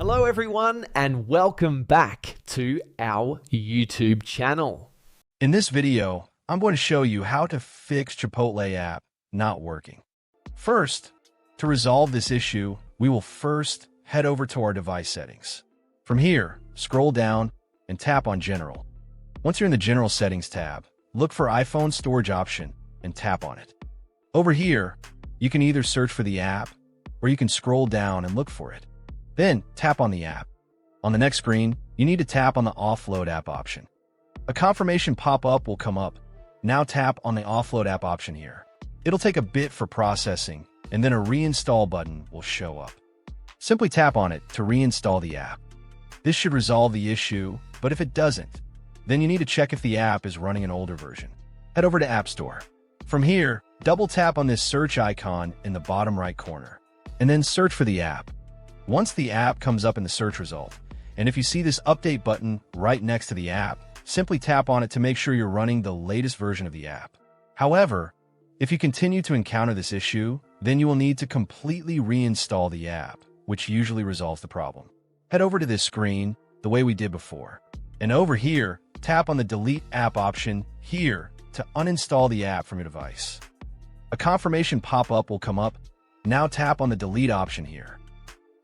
Hello everyone and welcome back to our YouTube channel. In this video, I'm going to show you how to fix Chipotle app not working. First, to resolve this issue, we will first head over to our device settings. From here, scroll down and tap on General. Once you're in the General Settings tab, look for iPhone Storage option and tap on it. Over here, you can either search for the app or you can scroll down and look for it. Then tap on the app. On the next screen, you need to tap on the Offload app option. A confirmation pop-up will come up. Now tap on the Offload app option here. It'll take a bit for processing, and then a reinstall button will show up. Simply tap on it to reinstall the app. This should resolve the issue, but if it doesn't, then you need to check if the app is running an older version. Head over to App Store. From here, double tap on this search icon in the bottom right corner, and then search for the app. Once the app comes up in the search result, and if you see this update button right next to the app, simply tap on it to make sure you're running the latest version of the app. However, if you continue to encounter this issue, then you will need to completely reinstall the app, which usually resolves the problem. Head over to this screen the way we did before, and over here, tap on the Delete App option here to uninstall the app from your device. A confirmation pop-up will come up. Now tap on the Delete option here.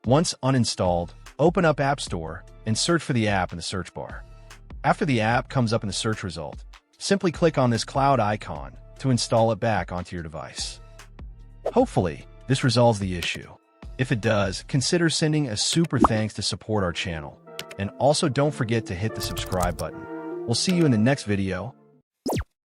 Once uninstalled, open up App Store and search for the app in the search bar. After the app comes up in the search result, simply click on this cloud icon to install it back onto your device. Hopefully, this resolves the issue. If it does, consider sending a super thanks to support our channel. And also don't forget to hit the subscribe button. We'll see you in the next video.